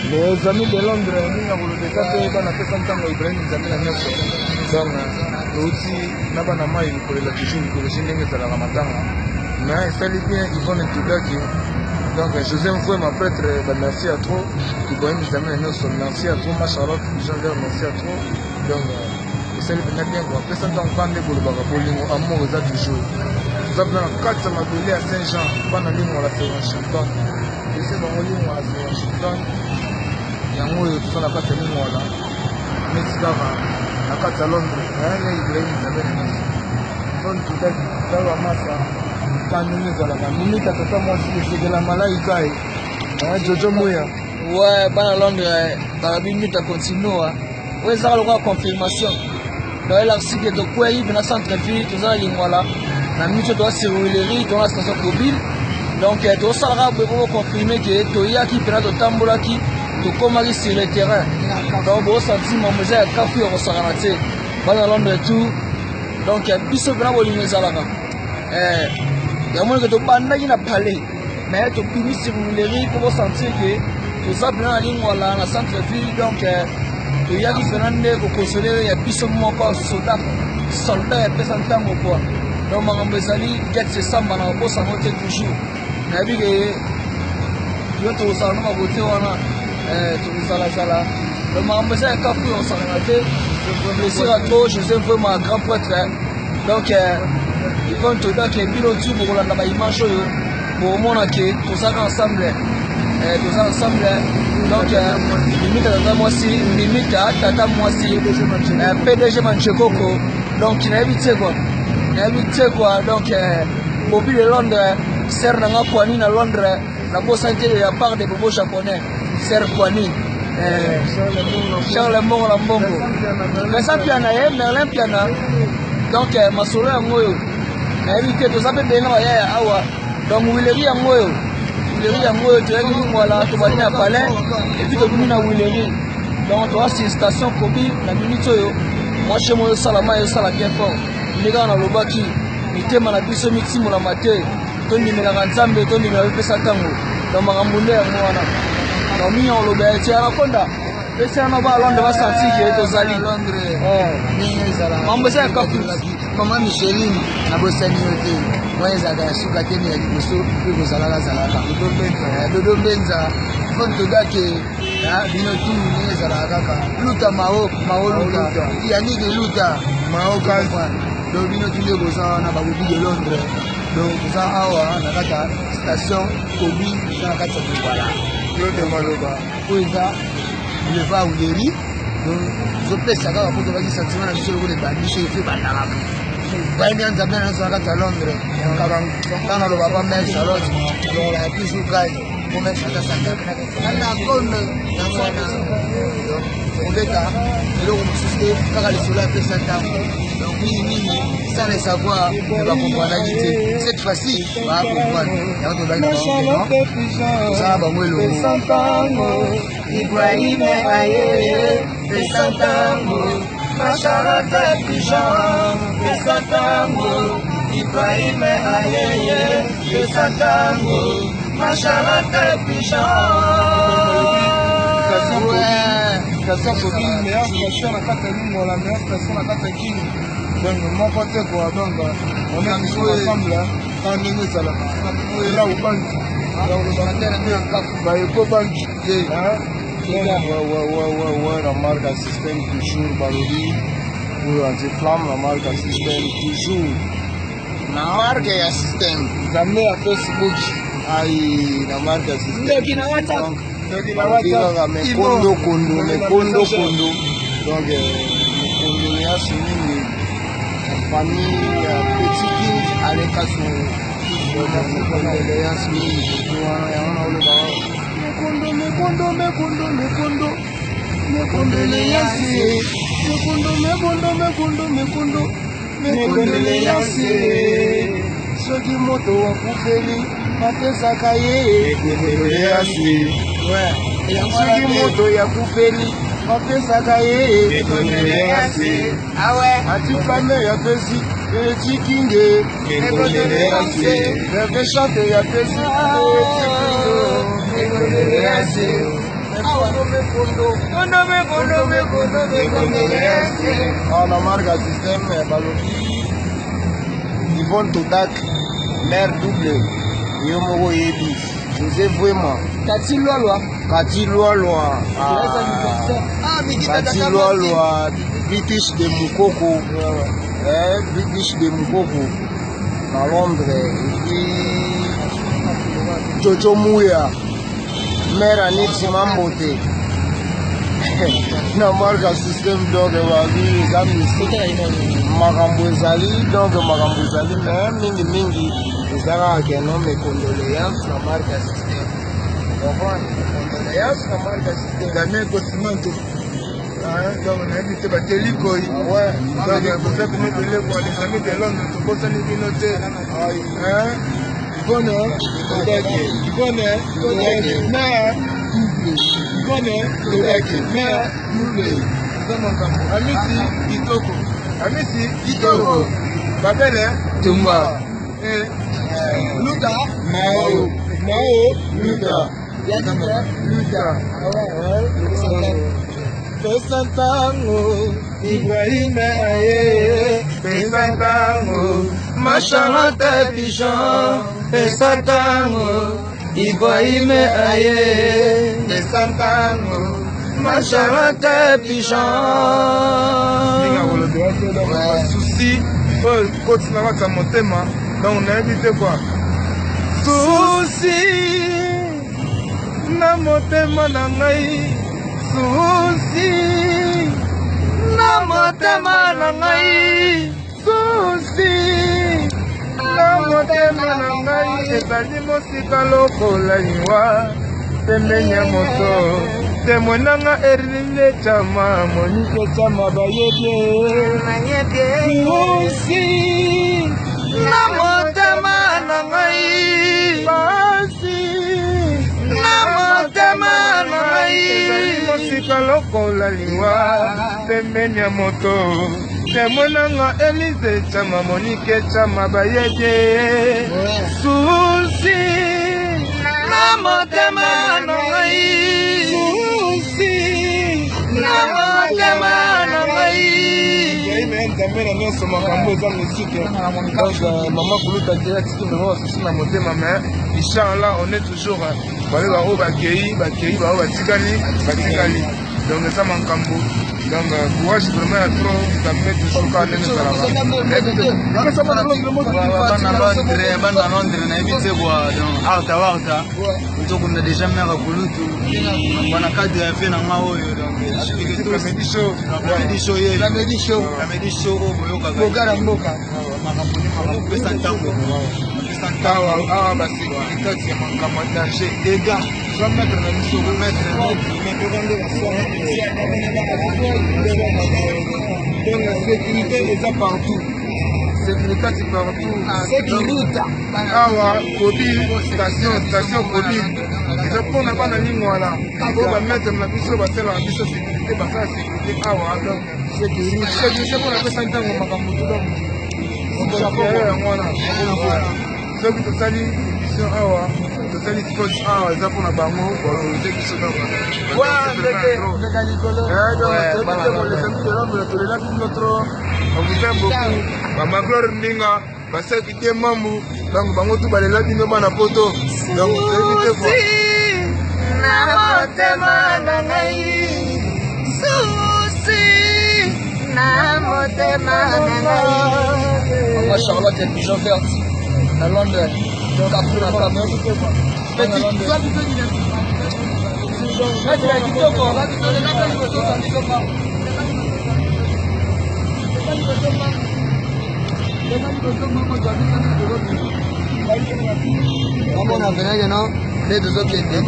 Les amis de Londres, nous avons le décès qu'on a fait s'entendre Ibrahim Nzambe na nyonso. Donc, aussi, n'a pas nama il pour la cuisine, pour le cinéma, c'est la Ramadan. Mais ça lui bien, ils vont le tout. Donc, Joseph Foué, ma prêtre, merci à toi. Ibrahim Nzambe na nyonso, merci à toi. Ma Charlotte, Jean-Pierre, merci à toi. Donc, ça lui bien, quoi. Après, ça, on parle pour le bagabolingo, amour, ça toujours. Nous avons 4 mabélés à Saint-Jean, pendant l'île, on l'a fait Washington. Je sais, dans l'île, on l'a fait Washington. Yango oyo tozala kati ya mingwala neti kaka na kati ya Londres ayanga Ibrahim Nzambe na nyonso foni tutaki tala masa kandenge ezalaka minita tata mwasi esekela malaika ye jojo moya ouais bana Londres balobi minute continua oyo ezaka lokola confirmation donc elakisi ke tokwei mpena centre ville tozala lingwala na minute toza sur Huilery toza na station Kobil donc tosalaka boye po confirme ke toyaki mpena totambolaki tokomaki sur le terrain donc bosenti mambo eza ya kafu ya kosakana te bana Londres tout donc biso mpena bolingo ezalaka yamonike tobandaki na palais mais tobimi sur Huilery po bosentir ke toza mpena na lingwala na centre ville donc toyaki mpena nde kokonsole ya biso moko soldat epesa ntango kwa donc makambo ezali get esamba na kobosango te toujours nayebi ke yo tokosala na mabote wana tozalazala le makambo eza ya kafu osakana te plaisir à trop Joseph Foué ma grand prêtre donc ivon todake bino tu bokolanda baimage oyo bokomona ke tozaka ensemble donc limite tata mwasi PDG Manchekoko donc nayebi te quoi donc bobi de Londres ser nanga Kwani na Londres na bosante de la part des bobos japonais ser Kwani Charles Mbongo la Mbongo Vincent Piana ye Merlin Piana donc masolo yango oyo nayebi te toza mpe benga bayaya awa donc Huilery yango oyo toyaki lingwala tobandi na palais epuis tobimi na Huilery donc toza sur station Kobi na minute oyo mwashe moyo osalama eyosala bien fort nde kaka nalobaki mitema na biso mitimolama te tondimelaka Nzambe tondimelaka epesa ntango donc makambo nde yango wana donc mingi oloba ete anakonda pesana na ba Londres basanti ke tozali mambo eza ya kafu mama Micheline nabosani yo te oyo ezalaka ya suka te me ya liboso mpe kozalaka dodo mbenza foni todake bino tu ndenge ezalaka kaka luta mao luta yanike luta mao kalfa donc bino tu nde boza wana babobi de Londres donc toza awa na kati ya station Kobi eza na kati ya Lingwala Claude Maloba oyo eza boulevard Huilery donc tozopesa kaka po tobaki sentiment na biso lokola ebandisi efe bandakaka bayini ya Nzambe na nyonso na kati ya Londres kaka naloba pa Mère Charlotte longola ya toujours kai po Mère Charlotte asangana konde yango wana kobeta eloko mosusu te kaka lisolo apesa ntango donc mingi sans le savoir bakomprendaki te cette fois-ci bakomprendre yango tobaki na bango osala bango elongo Ibrahim aye pesa ntango Charlotte Pigeon pesa ntango Ibrahim aye pesa ntango Charlotte Pigeon station Kobi meilleure station na kati ya lingwala meilleure station na kati ya kini donc moko te quoi donc on est tous ensemble quand ndenge ezalaka ela ubangi baeko bangi te la marque à système toujours balobi oyo anti-flamme la marque à système toujours na marque ya système Nzambe ya Facebook ai na marque ya système kaka mekondo kondo donc mekondo ya sini famille ya Petit King aleka son condoléance mingi wana yango naoloba mekondoléance soki moto akufeli bapesaka ye soki moto yakufeli bapesaka ye atifame yapesi etikinge repeshante yapesi etikinge na marque à système balobi Yvonne Todak maire double yo moko yebi José vraiment Kati Lwalwa. Kati Lwalwa Kati Lwalwa British de Mukoko British de Mukoko na Londres et puis Jojo Mouya maire Anixi Mambote na marque à système donc babi eza makambo ezali donc makambo ezali mais mingi ezalaka ke no me condoléance na marque à système condoléance na marque à système Damien Cosmanto donc nayebi te bateli koi donc boza komettre eleko les amis de Londres tokosani bino te Yvonne Amisi Kitoko Babele Tumba. Luta Mao Luta Pesantango Ibrahim aye Pesantango Macharata Pichon, Pesantango, Ibrahim aye, Pesantango Macharata Pichon. Souci koti na kati ya motema donc nayebi te kwa Susi na motema na ngai, susi na motema na ngai, susi na motema na ngai ezali mosika lokola liwa pembeni ya moto temwe nanga erile chama monike chama bayebie susi na motema na ngai, basi na motema na ezali ngai, mosika lokola liwa pembeni ya moto temwe nanga elize chama monike chama bayebie susi na motema na ngai, na motema na ngai. nzambe na nyonso makambo eza musike donc mama kuluta te atiki mema basusi na motema mais inchallah on est toujours baoyo baoyo bakei baoyo batikali donc eza makambo donc courage vraiment ya trop nzambe toujours kaka ndenge bana Londres nayebi te kwa arta tokunda déjà mare kulutu bana cadre ya fe na nga oyo donc Lamedi show boyoka Bogara mboka. makambo pesa ntango awa basécurité ya makambo ya danger ega va mettre na biso donc la sécurité eza partout sécurité ti partout awa kobi station kobi eza mpona bana lingwala oyo bametre na biso basalaka biso sécurité basala sécurité awa donc sécurité mpona pesa ntango makambo yango wana soki tosali émission awa tosali sport awa eza mpona bango baautorité biso tolela bino tro bamusa beaucoup bamaglore ndinga basécurité mambu donc bango tu balela bino bana poto donc toyebi te kwa na motema na ngai, susi na motema na ngai. Moi Charlotte est pigeon verte. À Londres. Capri na Cap. Petit. Vamos na verdade não, dedo só que tem.